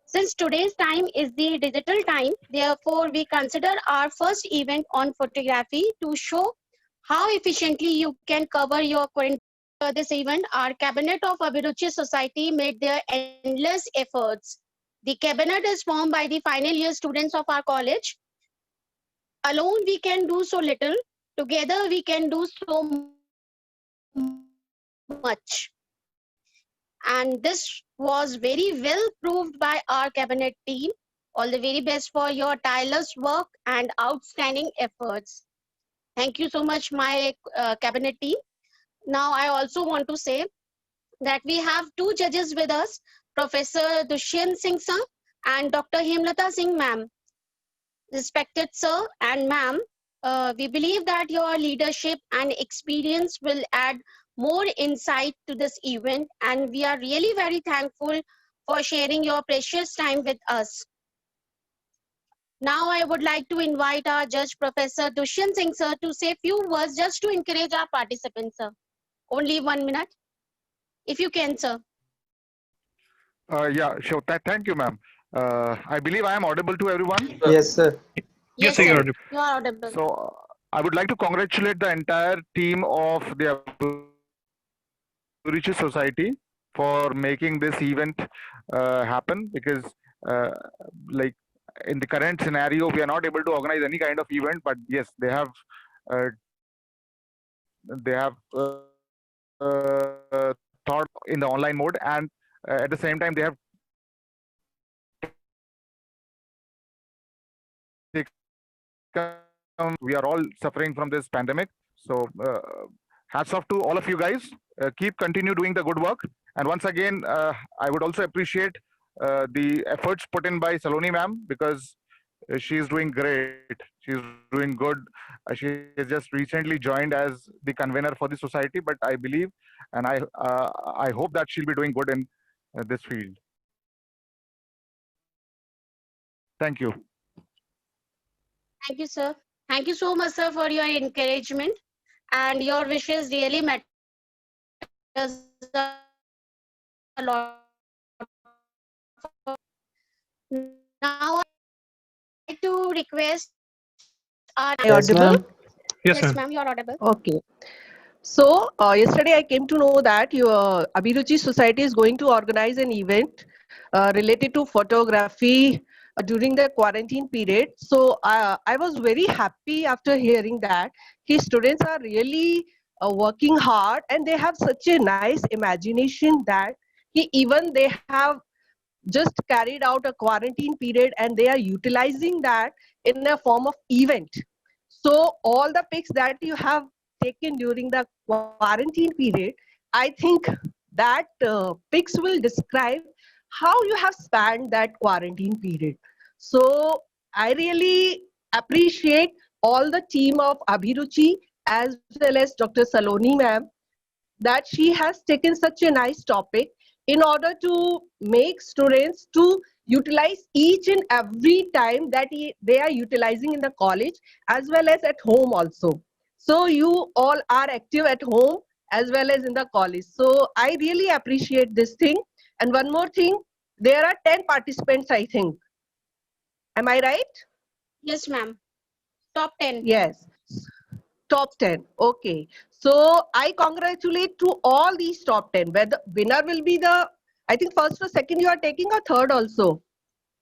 Since today's time is the digital time, therefore we consider our first event on photography to show how efficiently you can cover your current. This event, our Cabinet of Abhiruchi Society made their endless efforts. The cabinet is formed by the final year students of our college. Alone we can do so little, together we can do so much. And this was very well proved by our cabinet team. All the very best for your tireless work and outstanding efforts. Thank you so much, my cabinet team. Now, I also want to say that we have two judges with us, Professor Dushyant Singh sir and Dr. Hemlata Singh ma'am. Respected sir and ma'am, we believe that your leadership and experience will add more insight to this event, and we are really very thankful for sharing your precious time with us. Now I would like to invite our judge, Professor Dushyant Singh sir, to say a few words just to encourage our participants, sir. Only 1 minute, if you can, sir. Yeah, sure. Thank you, ma'am. I believe I am audible to everyone. Yes, sir. Yes, sir, sir. You are audible. So I would like to congratulate the entire team of the Abhiruchi Society for making this event happen, because uh, like in the current scenario we are not able to organize any kind of event, but yes, uh, they have thought in the online mode, and at the same time they have we are all suffering from this pandemic. So hats off to all of you guys. Keep continue doing the good work. And once again, I would also appreciate the efforts put in by Saloni ma'am, because she is doing great. She's doing good. She has just recently joined as the convener for the society, but I believe and I hope that she'll be doing good in this field. Thank you. Thank you, sir. Thank you so much, sir, for your encouragement. And your wishes really matters a lot for. Now, I would like to request our. Am I Yes, audible? ma'am. Yes, Yes, sir. ma'am, you are audible. Okay. So yesterday I came to know that your Abhiruchi Society is going to organize an event related to photography during the quarantine period. So I was very happy after hearing that his students are really working hard and they have such a nice imagination that even they have just carried out a quarantine period and they are utilizing that in a form of event. So all the pics that you have taken during the quarantine period, I think that pics will describe how you have spanned that quarantine period. So I really appreciate all the team of Abhiruchi as well as Dr. Saloni ma'am that she has taken such a nice topic in order to make students to utilize each and every time that they are utilizing in the college as well as at home also. So you all are active at home as well as in the college. So I really appreciate this thing. And one more thing, there are 10 participants, I think. Am I right? Yes, ma'am. Top 10. Yes. Top 10. Okay. So I congratulate to all these top 10. Whether winner will be the, I think first or second you are taking, or third also.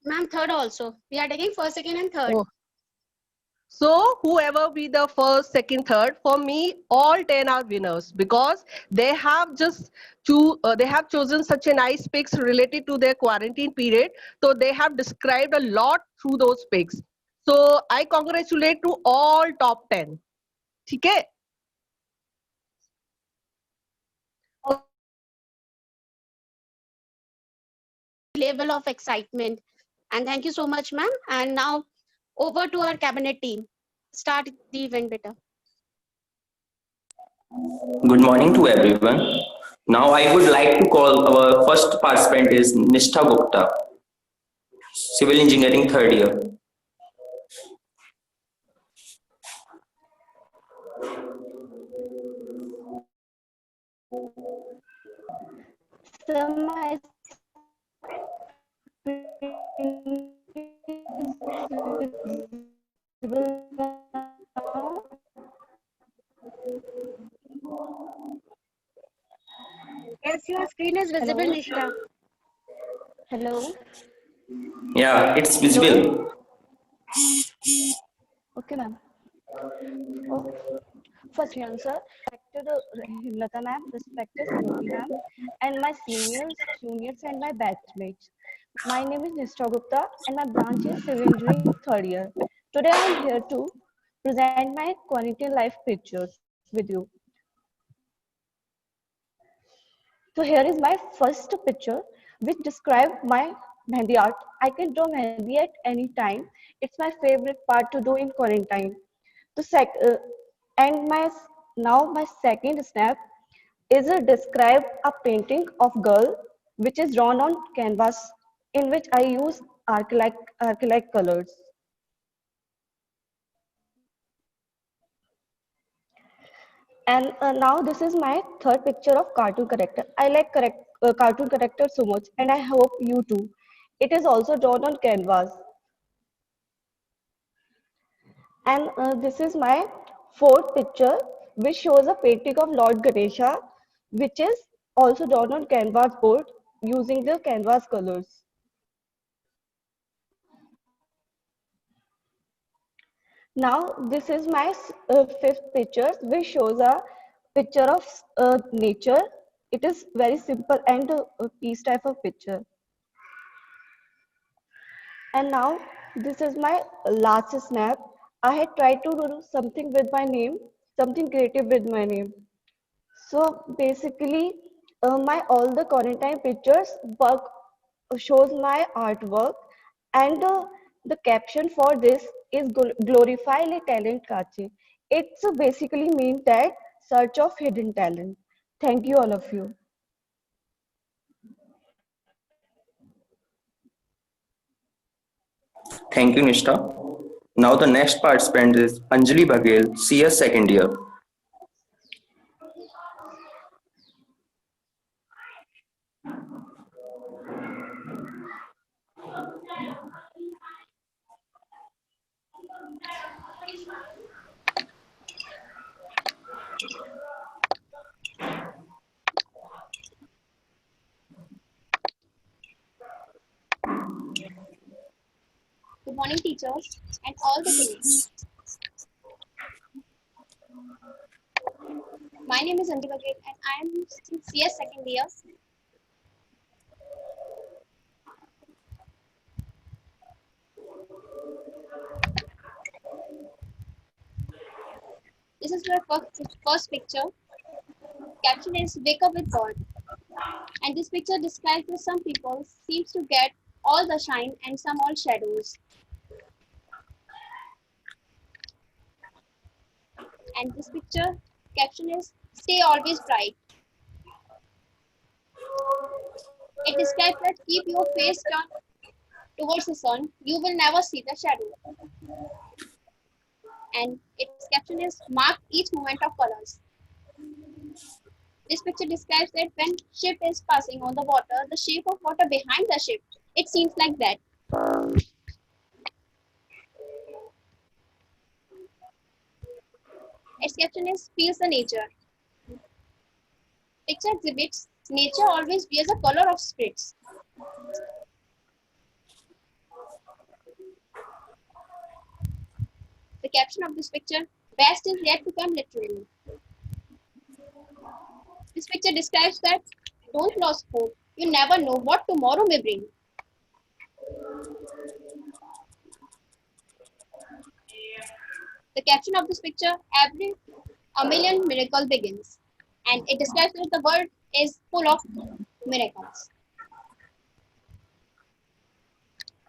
Ma'am, third also. We are taking first, second, and third. Oh. So whoever be the first, second, third, for me, all 10 are winners because they have they have chosen such a nice pics related to their quarantine period. So they have described a lot through those pics. So I congratulate to all top 10. Okay. Level of excitement. And thank you so much, ma'am. And now over to our cabinet team. Start the event better. Good morning to everyone. Now I would like to call our first participant is Nishtha Gupta, Civil Engineering third year. Sir, my Yes, your screen is visible, Hello. Nishtha. Hello. Yeah, it's Hello. visible. Okay, ma'am. Oh, first answer. Respected Himlata ma'am, respected Smriti ma'am, and my seniors, juniors, and my batchmates. My name is Nishtha Gupta, and my branch is civil engineering third year. Today, I am here to present my quarantine life pictures with you. So here is my first picture, which describe my mehndi art. I can draw mehndi at any time. It's my favorite part to do in quarantine. The and now my second snap is a describe a painting of girl which is drawn on canvas in which I use acrylic colors. And now this is my third picture of cartoon character. I like cartoon character so much, and I hope you too. It is also drawn on canvas. And this is my fourth picture, which shows a painting of Lord Ganesha, which is also drawn on canvas board using the canvas colors. Now, this is my fifth picture, which shows a picture of nature. It is very simple and a piece type of picture. And now, this is my last snap. I had tried to do something with my name, something creative with my name. So basically, my all the quarantine pictures work shows my artwork, and the caption for this is glorify le talent kache. It's basically mean that search of hidden talent. Thank you all of you. Thank you, Nishtha. Now the next participant is Anjali Baghel, CS second year. Good morning, teachers, and all the colleagues. My name is Anjali Baghel, and I am in CS second year. This is my first picture. Caption is "Wake up with God," and this picture describes that some people seems to get all the shine and some all shadows. And this picture caption is "Stay always bright." It describes that keep your face turned towards the sun, you will never see the shadow. And its caption is mark each moment of colors. This picture describes that when ship is passing on the water, the shape of water behind the ship, it seems like that. Its caption is feels the nature. Picture exhibits nature always wears a color of spirits. The caption of this picture, best is yet to come literally. This picture describes that don't lose hope. You never know what tomorrow may bring. The caption of this picture, a million miracle begins. And it describes that the world is full of miracles.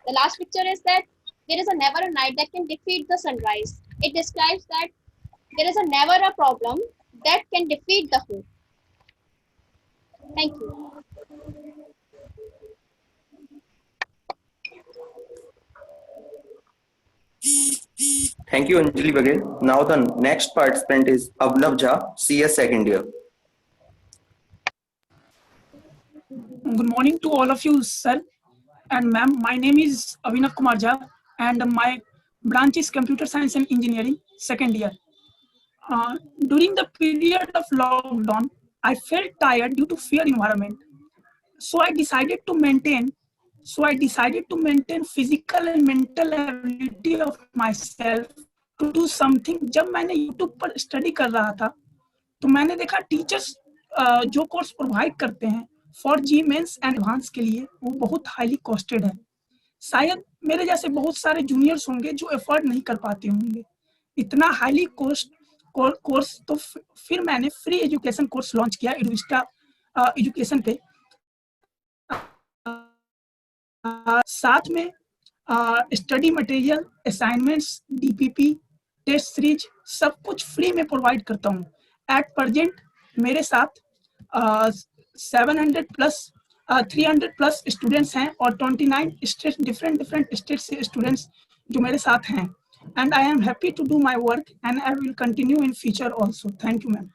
The last picture is that there is a never a night that can defeat the sunrise. It describes that there is a never a problem that can defeat the hope. Thank you. Thank you, Anjali Baghel. Now the next participant is Abhinav Jha, CS second year. Good morning to all of you, sir. And ma'am, my name is Avinav Kumar Jha, and my branch is Computer Science and Engineering, second year. During the period of lockdown, I felt tired due to fear environment. So I decided to maintain physical and mental ability of myself to do something. जब मैंने YouTube पर study कर रहा था तो मैंने देखा teachers जो कोर्स प्रोवाइड करते हैं for JEE Mains and Advanced के लिए वो बहुत हाईली कॉस्टेड है. शायद मेरे जैसे बहुत सारे जूनियर्स होंगे जो एफोर्ड नहीं कर पाते होंगे इतना हाईली कॉस्ट कोर्स. तो फिर मैंने फ्री एजुकेशन कोर्स लॉन्च किया एडुविस्टा एजुकेशन पे. साथ में study material, assignments, DPP, test series सब कुछ फ्री में प्रोवाइड करता हूँ. एट प्रेजेंट मेरे साथ 700 प्लस 300 प्लस स्टूडेंट्स हैं और 29 स्टेट डिफरेंट स्टेट से स्टूडेंट्स जो मेरे साथ हैं. And I am happy to do my work and I will continue in future also. Thank you ma'am.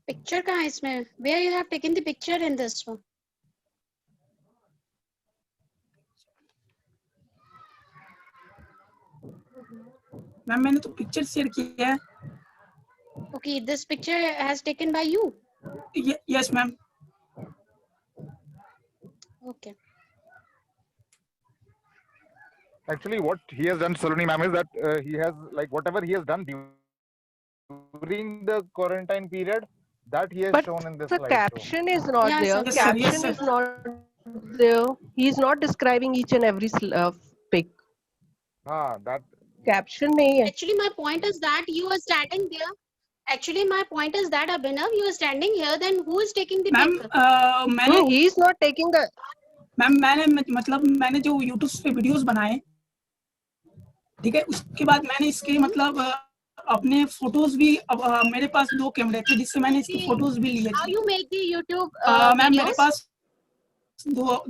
Picture कहाँ है इसमें? Where you have taken the picture in this one? Ma'am मैंने तो पिक्चर शेयर किया है. Okay, this picture has taken by you. Yes ma'am. Okay. Actually, what he has done, Saloni ma'am, is that he has, like, whatever he has done during the quarantine period, that he has But shown in this the slide. caption is not Yeah, there. sir. Yes, sir. Yes, Caption sir. is not there. He is not describing each and every pic. That Caption नहीं है. Actually, my point is that you are standing there. Actually, my point is that Abhinav, you are standing here. Then who is taking the ma'am picture? मैंने He is not taking the. Ma'am मैंने जो YouTube पे videos बनाए, ठीक है, उसके बाद मैंने इसके मतलब अपने फोटोज भी मेरे पास 2 कैमरे थे जिससे मैंने इसकी फोटोज भी लिए How थे. you make the YouTube ma'am मेरे videos? पास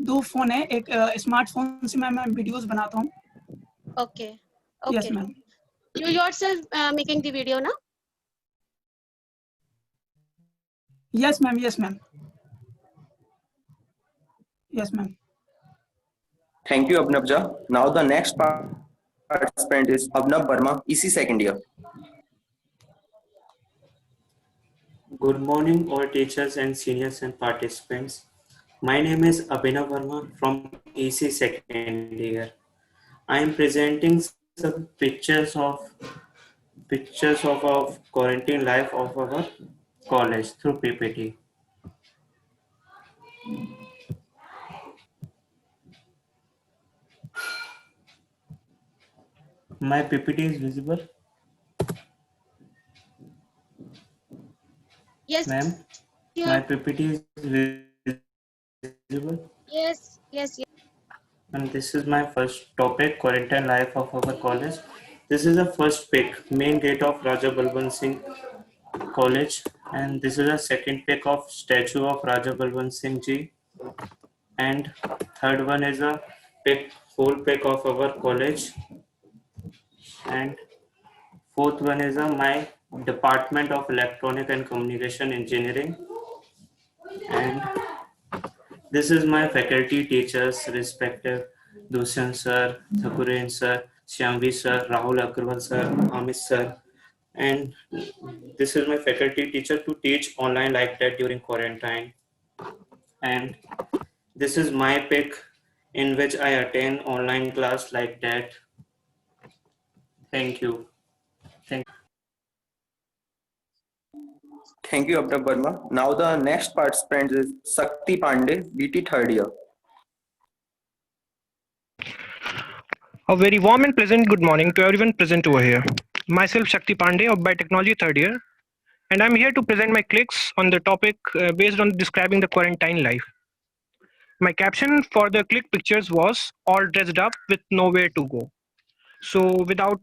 दो फोन है. एक स्मार्टफोन से मैं वीडियोस बनाता हूँ. Okay. Yes Okay. Ma'am. You yourself making the video now? Yes ma'am. Yes ma'am. Yes ma'am. Thank you, Abhinav Jha. Now the next participant is Abhinav Verma, EC second year. Good morning, all teachers and seniors and participants. My name is Abhinav Verma from EC second year. I am presenting some pictures of our quarantine life of our college through PPT. My PPT is visible, Yes. ma'am. Yeah. My PPT is visible. Yes. Yes. Yes. And this is my first topic, quarantine life of our college. This is the first pic, main gate of Raja Balwant Singh College, and this is a second pic of statue of Raja Balwant Singh Ji, and third one is a pic, full pic of our college, and fourth one is my Department of Electronic and Communication Engineering, and this is my faculty teachers, respective Dushan sir, Thakuren sir, Shyamvi sir, Rahul Agarwal sir, Amit sir, and this is my faculty teacher to teach online like that during quarantine. And this is my pic in which I attend online class like that. Thank you. Thank you, Abhinav Verma. Now the next participant is Sakti Pandey, BT third year. A very warm and pleasant good morning to everyone present over here. Myself Shakti Pandey of Biotechnology third year, and I'm here to present my clicks on the topic based on describing the quarantine life. My caption for the click pictures was all dressed up with nowhere to go. So without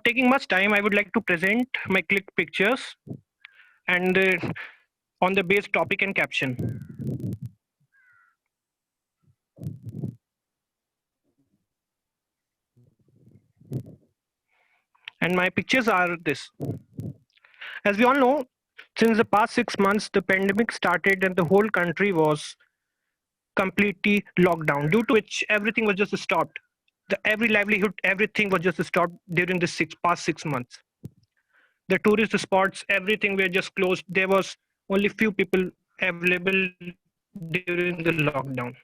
taking much time, I would like to present my click pictures and on the base topic and caption. And my pictures are this. As we all know, Since the past 6 months, the pandemic started and the whole country was completely locked down, due to which everything was just stopped. Every livelihood, everything was just stopped during the past 6 months. The tourist spots, everything were just closed. There was only few people available during the lockdown.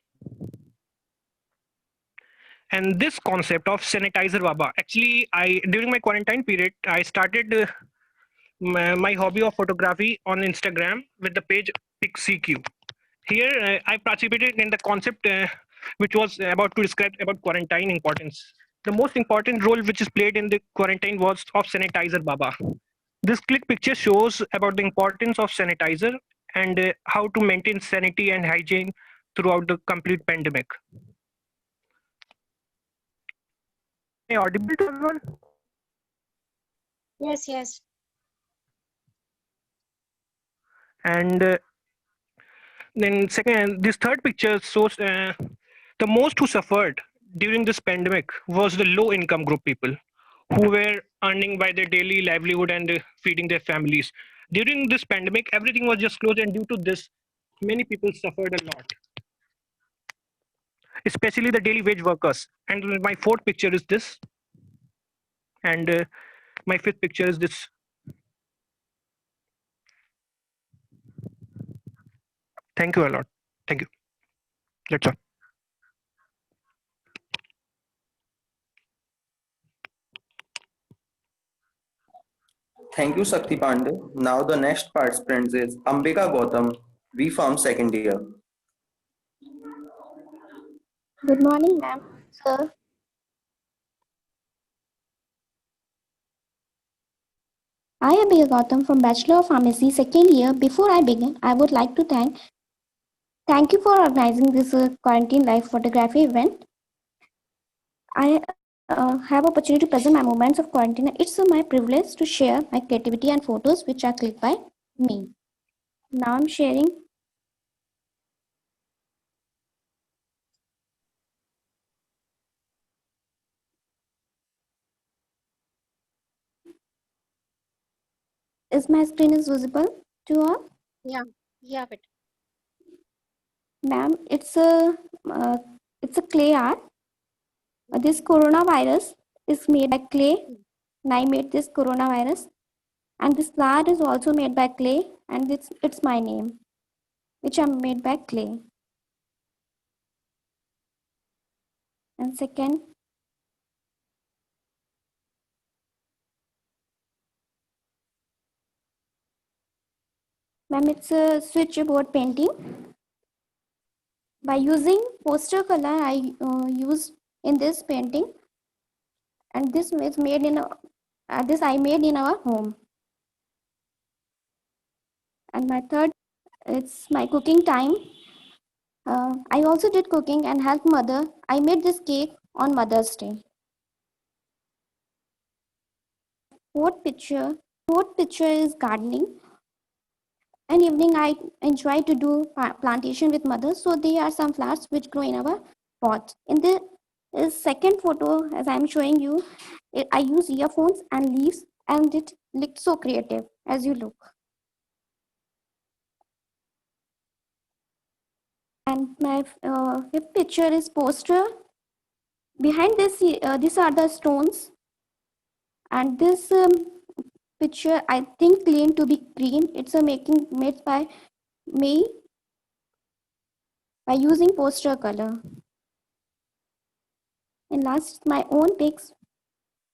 And this concept of sanitizer Baba, actually, during my quarantine period, I started my hobby of photography on Instagram with the page PicCQ. Here, I participated in the concept which was about to describe about quarantine importance. The most important role which is played in the quarantine was of sanitizer Baba. This click picture shows about the importance of sanitizer and how to maintain sanity and hygiene throughout the complete pandemic. Am I audible to everyone? Yes, yes. And then second, this third picture shows the most who suffered during this pandemic was the low income group people who were earning by their daily livelihood and feeding their families. During this pandemic, everything was just closed, and due to this, many people suffered a lot, especially the daily wage workers. And my fourth picture is this, and my fifth picture is this. Thank you a lot. Thank you. That's all. Thank you, Shakti Pandey. Now the next participant is Ambika Gautam, V Farm second year. Good morning, ma'am, sir. I am Ambika Gautam from Bachelor of Pharmacy second year. Before I begin, I would like to thank you for organizing this quarantine live photography event. I have opportunity to present my moments of quarantine. It's my privilege to share my creativity and photos which are clicked by me. Now I'm sharing. Is my screen is visible to all? Yeah, but Ma'am, it's a clay art. This coronavirus is made by clay, and I made this coronavirus. And this flower is also made by clay, and it's my name, which I made by clay. And second, ma'am, it's a switchboard painting. By using poster color, I used in this painting, and this is made in this I made in our home. And my third, it's my cooking time. I also did cooking and helped mother. I made this cake on Mother's Day. Fourth picture is gardening. An evening I enjoy to do plantation with mother. So there are some flowers which grow in our pot. In the second photo, as I'm showing you, I use earphones and leaves, and it looked so creative as you look. And my fifth picture is poster. Behind this, these are the stones. And this picture, I think, claimed to be green. It's a made by me by using poster color. And last, my own pics,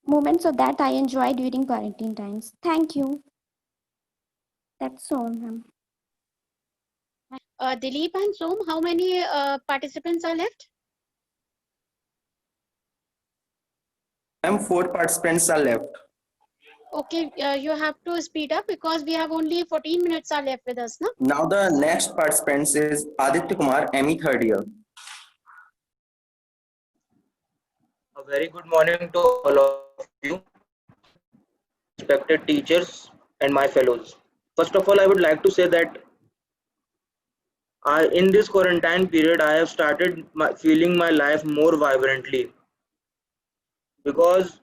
moments of that I enjoy during quarantine times. Thank you. That's all, ma'am. Dilip and Som, how many participants are left? Ma'am, 4 participants are left. Okay, you have to speed up because we have only 14 minutes are left with us, no? Now the next participant is Aditya Kumar, ME third year. A very good morning to all of you, respected teachers and my fellows. First of all, I would like to say that in this quarantine period, I have started feeling my life more vibrantly, because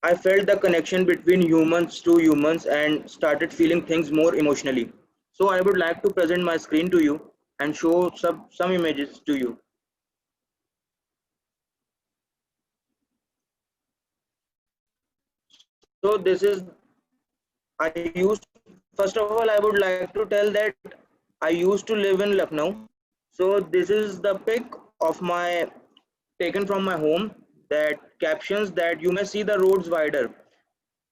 I felt the connection between humans to humans and started feeling things more emotionally. So I would like to present my screen to you and show some images to you. So this is, I used, first of all, I would like to tell that I used to live in Lucknow. So this is the pic of my, taken from my home, that captions that you may see the roads wider.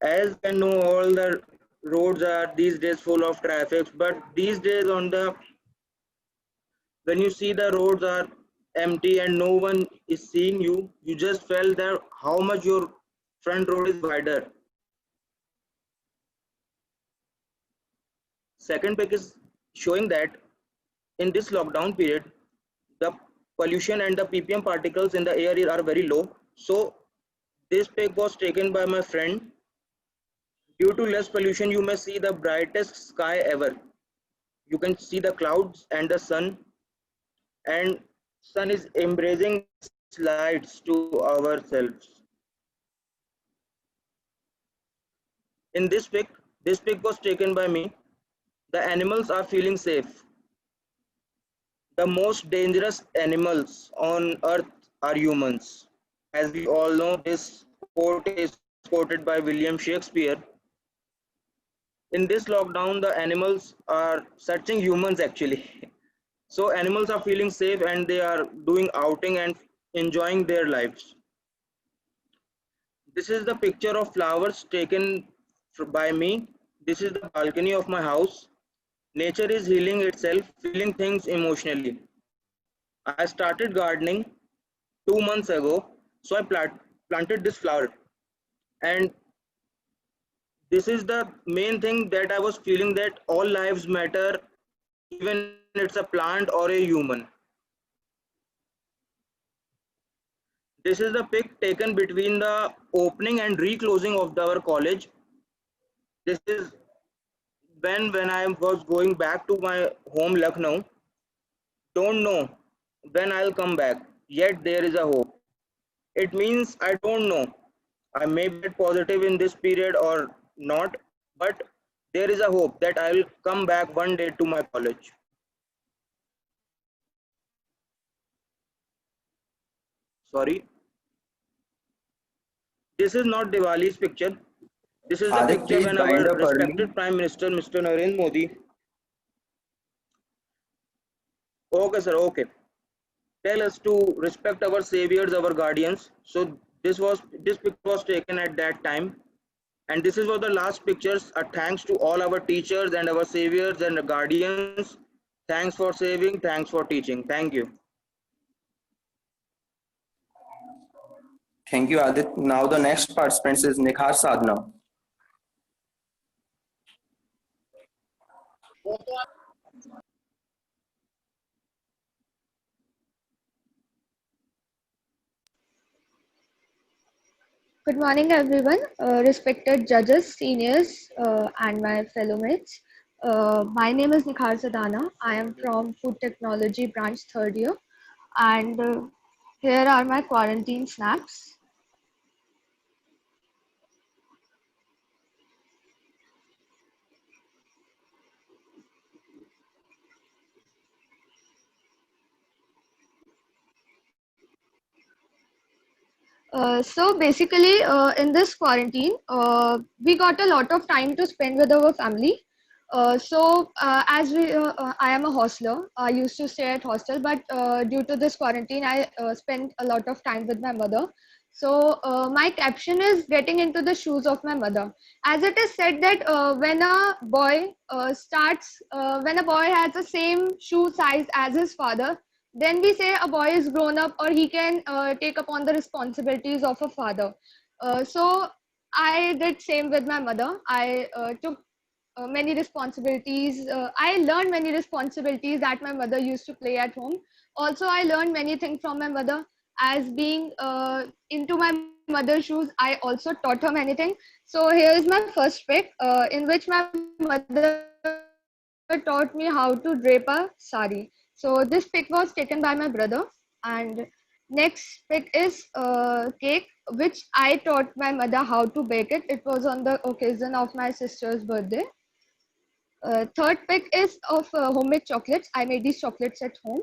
As I know, all the roads are these days full of traffic, but these days on the, when you see the roads are empty and no one is seeing you, you just felt that how much your front road is wider. Second pic is showing that in this lockdown period, the pollution and the ppm particles in the air are very low. So this pic was taken by my friend. Due to less pollution, you may see the brightest sky ever. You can see the clouds and the sun, and sun is embracing lights to ourselves. In this pic was taken by me. The animals are feeling safe. The most dangerous animals on earth are humans. As we all know, this quote is quoted by William Shakespeare. In this lockdown, the animals are searching humans actually. So animals are feeling safe and they are doing outing and enjoying their lives. This is the picture of flowers taken by me. This is the balcony of my house. Nature is healing itself, feeling things emotionally. I started gardening 2 months ago, so I planted this flower, and this is the main thing that I was feeling, that all lives matter, even it's a plant or a human. This is the pic taken between the opening and reclosing of our college. This is when I was going back to my home Lucknow. Don't know when I'll come back, yet there is a hope. It means I don't know, I may be positive in this period or not, but there is a hope that I will come back one day to my college. Sorry. This is not Diwali's picture. This is the Adit, picture please when wind our up early. respected Prime Minister, Mr. Narendra Modi. Okay, sir, okay. Tell us to respect our saviors, our guardians. So this picture was taken at that time. And this is what the last pictures are. Thanks to all our teachers and our saviors and guardians. Thanks for saving, thanks for teaching. Thank you. Thank you, Adit. Now the next participant is Nikhar Sadhana. Good morning, everyone, respected judges, seniors, and my fellow mates. My name is Nikhar Sadhana. I am from Food Technology branch 3rd year, and here are my quarantine snaps. So basically, in this quarantine, we got a lot of time to spend with our family. I am a hostler. I used to stay at hostel, but due to this quarantine, I spent a lot of time with my mother. So my caption is getting into the shoes of my mother. As it is said that when a boy when a boy has the same shoe size as his father, then we say a boy is grown up, or he can take upon the responsibilities of a father. So I did same with my mother. I took many responsibilities. I learned many responsibilities that my mother used to play at home. Also, I learned many things from my mother. As being into my mother's shoes, I also taught her many things. So here is my first pic, in which my mother taught me how to drape a sari. So this pic was taken by my brother, and Next pick is cake, which I taught my mother how to bake it. It was on the occasion of my sister's birthday. Third pick is of homemade chocolates. I made these chocolates at home.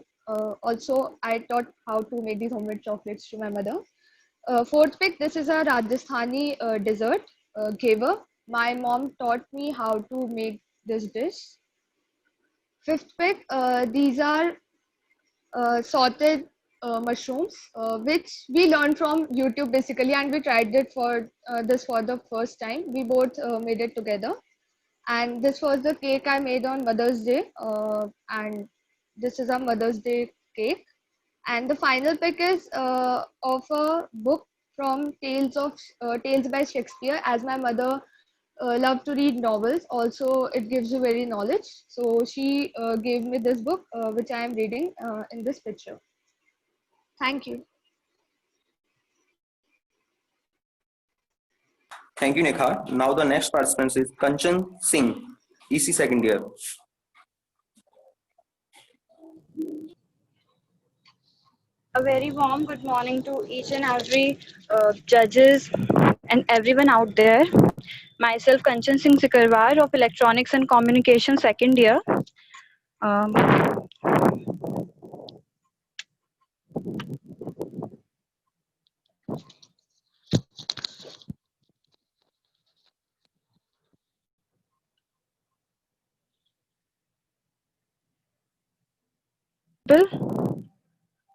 Also, I taught how to make these homemade chocolates to my mother. Fourth pick, this is a Rajasthani dessert, ghevar. My mom taught me how to make this dish. Fifth pick, these are sorted mushrooms, which we learned from YouTube basically, and we tried it for this for the first time. We both made it together, and this was the cake I made on Mother's Day, and this is a Mother's Day cake. And the final pick is of a book from Tales by Shakespeare, as my mother loved to read novels. Also, it gives you very knowledge. So she gave me this book, which I am reading in this picture. Thank you. Thank you, Nekha. Now the next participant is Kanchan Singh, EC second year. A very warm good morning to each and every judges and everyone out there. Myself, Kanchan Singh Sikarwar of Electronics and Communication second year. Um,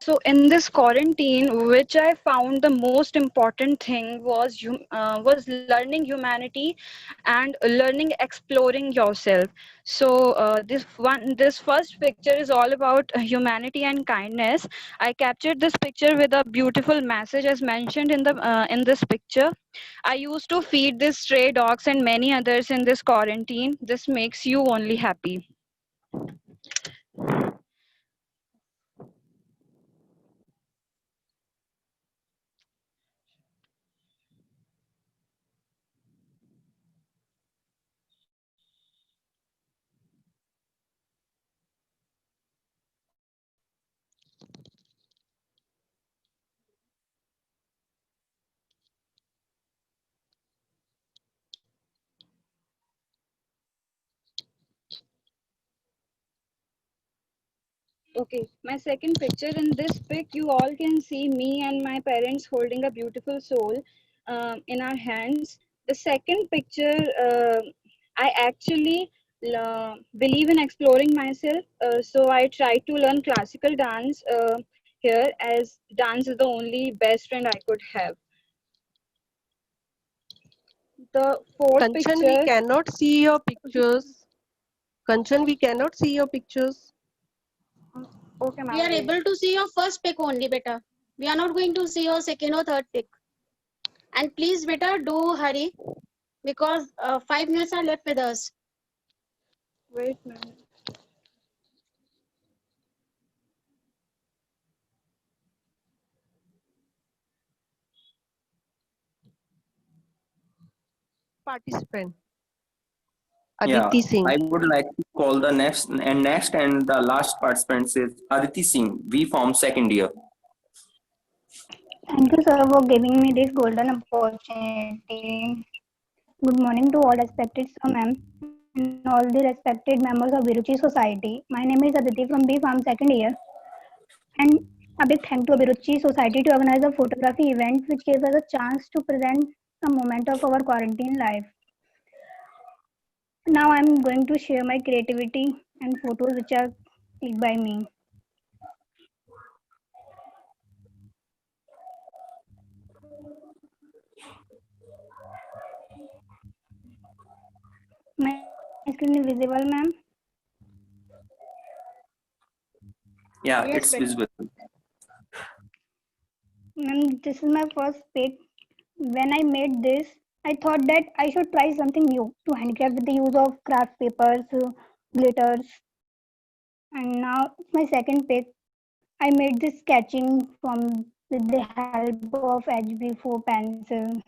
So in this quarantine, which I found the most important thing was learning humanity and learning exploring yourself. So this first picture is all about humanity and kindness. I captured this picture with a beautiful message as mentioned in this picture. I used to feed these stray dogs and many others in this quarantine. This makes you only happy. Okay, my second picture. In this pic, you all can see me and my parents holding a beautiful soul in our hands. The second picture, I actually believe in exploring myself. So I try to learn classical dance here, as dance is the only best friend I could have. The fourth Kanchan, we picture. cannot see your pictures. Kanchan, we cannot see your pictures. Okay, We are ma'am. able to see your first pick only, beta. We are not going to see your second or third pick. And please, beta, do hurry because 5 minutes are left with us. Wait, ma'am. Participant. Yeah, Aditi Singh. I would like to call the next and the last participant is Aditi Singh, V Form second year. Thank you, sir, for giving me this golden opportunity. Good morning to all respected sir, ma'am, and all the respected members of Viruchi Society. My name is Aditi from B Farm second year, and a big thank to Viruchi Society to organize a photography event which gave us a chance to present a moment of our quarantine life. Now I'm going to share my creativity and photos which are clicked by me. My screen is visible, ma'am. Yeah, Yes, it's beta. visible. Ma'am, this is my first pic. When I made this, I thought that I should try something new to handicraft with the use of craft papers, glitters. And now it's my second pic. I made this sketching from with the help of HB4 pencil.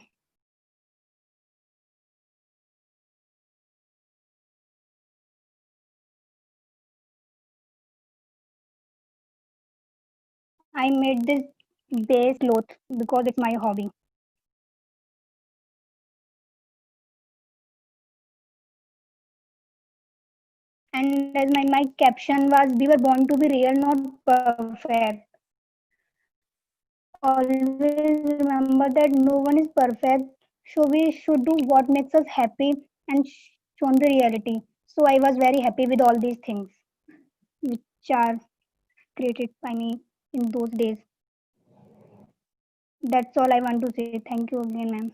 I made this base clothes because it's my hobby. And as my caption was, we were born to be real, not perfect. Always remember that no one is perfect, so we should do what makes us happy and show the reality. So I was very happy with all these things which are created by me in those days. That's all I want to say. Thank you again, ma'am.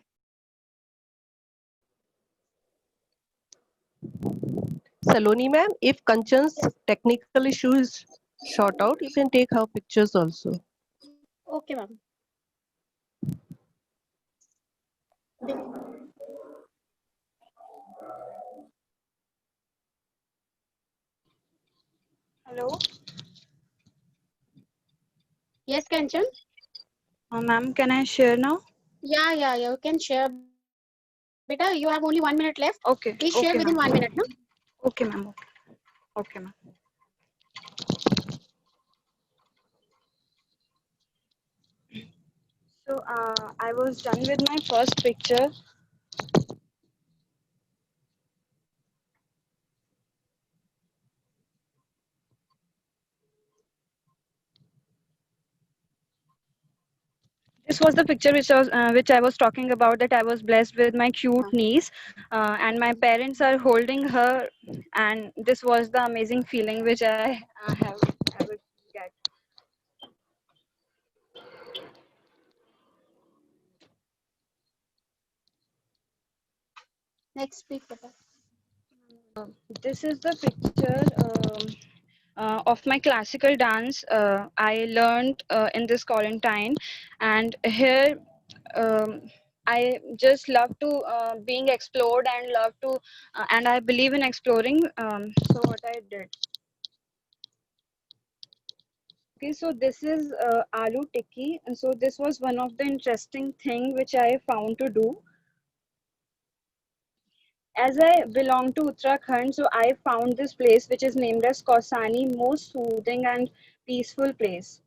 Saloni ma'am, if Kanchan's technical issue is short out, you can take her pictures also. Okay, ma'am. Hello. Yes, Kanchan. Ma'am, can I share now? Yeah, you can share. Beta, you have only 1 minute left. Okay. Please share Okay, within ma'am. 1 minute, no? Okay, ma'am. Okay, ma'am. So I was done with my first picture. This was the picture which I was talking about, that I was blessed with my cute niece, and my parents are holding her, and this was the amazing feeling which I would get. Next speak, Beta. This is the picture of my classical dance I learned in this quarantine, and here I just love to being explored and love to and I believe in exploring. So what I did. Okay, so this is aloo tikki, and so this was one of the interesting thing which I found to do. As I belong to Uttarakhand, so I found this place which is named as Kausani, most soothing and peaceful place.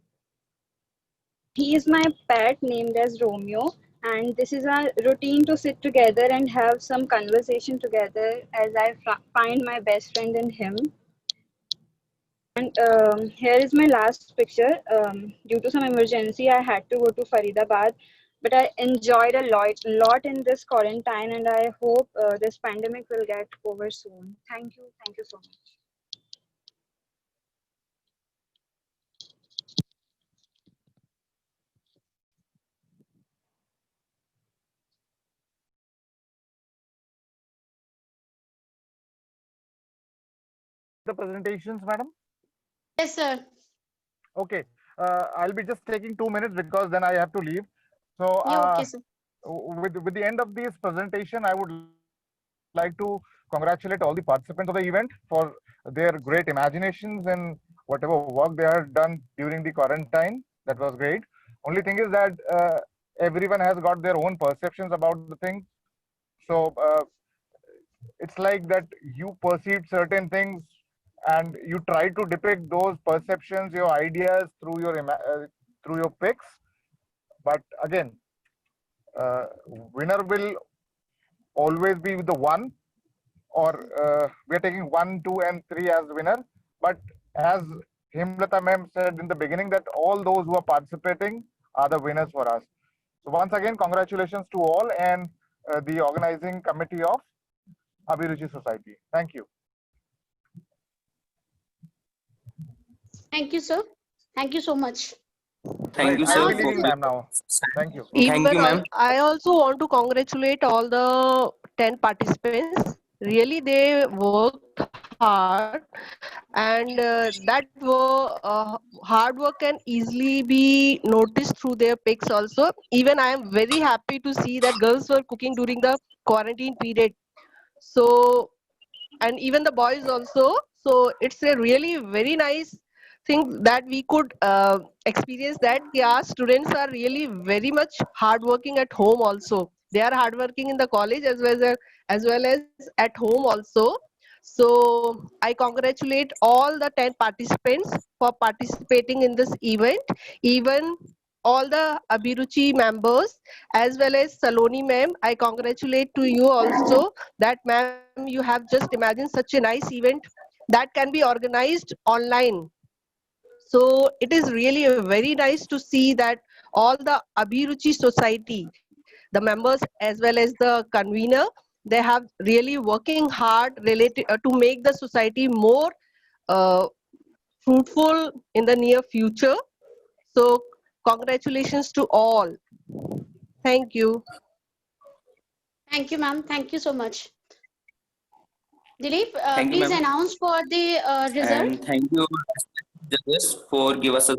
He is my pet named as Romeo, and this is our routine to sit together and have some conversation together as I find my best friend in him. And here is my last picture. Due to some emergency, I had to go to Faridabad, but I enjoyed a lot in this quarantine, and I hope this pandemic will get over soon. Thank you so much. The presentations, madam? Yes, sir. Okay. I'll be just taking 2 minutes because then I have to leave. So Okay, sir. with the end of this presentation, I would like to congratulate all the participants of the event for their great imaginations and whatever work they have done during the quarantine. That was great. Only thing is that everyone has got their own perceptions about the thing. So it's like that you perceived certain things and you try to depict those perceptions, your ideas through your pics. But again, winner will always be the one, or we're taking 1, 2, and 3 as winner. But as Himlata ma'am said in the beginning, that all those who are participating are the winners for us. So once again, congratulations to all and the organizing committee of Abhiruchi Society. Thank you. Thank you, sir. Thank you so much. Thank you, I sir. will be leaving, ma'am, now. Thank you. Thank you, ma'am. I also want to congratulate all the 10 participants. Really, they worked hard, and hard work can easily be noticed through their pics also. Even I am very happy to see that girls were cooking during the quarantine period. So, and even the boys also. So it's a really very nice thing that we could experience that. Yeah, students are really very much hardworking at home also. They are hardworking in the college as well as at home also. So I congratulate all the 10 participants for participating in this event. Even all the Abhiruchi members as well as Saloni ma'am. I congratulate to you also that ma'am, you have just imagined such a nice event that can be organized online. So it is really very nice to see that all the Abhiruchi society, the members as well as the convener, they have really working hard related to make the society more fruitful in the near future. So congratulations to all. Thank you. Thank you, ma'am. Thank you so much. Dilip, Thank you, please ma'am. announce for the result. And thank you, judges, for give us a.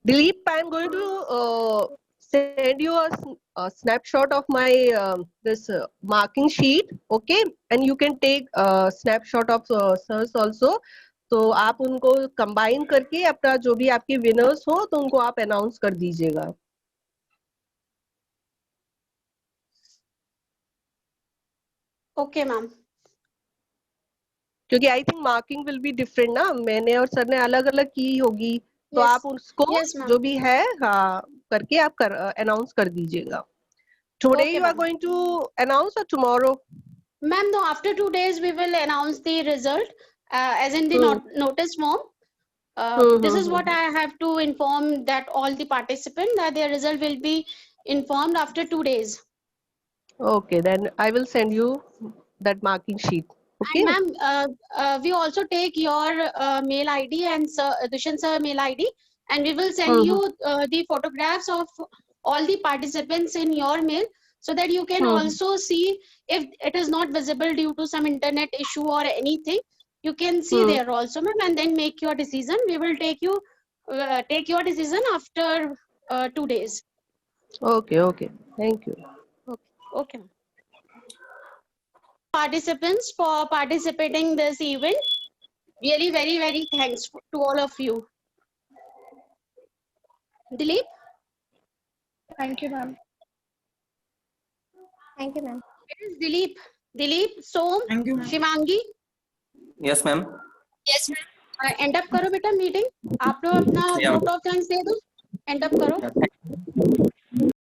Dilip, I'm going to send you a snapshot of my this marking sheet, okay? And you can take a snapshot of sirs also. तो आप उनको combine करके अपना जो भी आपके winners हो तो उनको आप announce कर दीजिएगा. Okay, ma'am. क्योंकि I think marking will be different ना, मैंने और सर ने अलग अलग की होगी, तो Yes. आप उसको Yes, ma'am. जो भी है हाँ करके आप announce कर दीजिएगा. Today Okay, you are ma'am. going to announce or tomorrow? Ma'am, no, after 2 days we will announce the result as in the notice form. This is what I have to inform that all the participants that their result will be informed after 2 days. Okay, then I will send you that marking sheet. Okay. And ma'am, we also take your mail ID and sir, Dushyant sir mail ID, and we will send you the photographs of all the participants in your mail, so that you can also see if it is not visible due to some internet issue or anything. You can see there also, ma'am, and then make your decision. We will take your decision after 2 days. Okay, okay. Thank you. Okay. Participants for participating this event. Really very, very thanks to all of you. Dilip? Thank you, ma'am. Thank you, ma'am. It is Dilip. Dilip, Som, Shivangi. Yes, ma'am. Yes, ma'am. End up करो बेटा meeting. आप लोग अपना Yeah. vote of thanks दे दो. End up करो.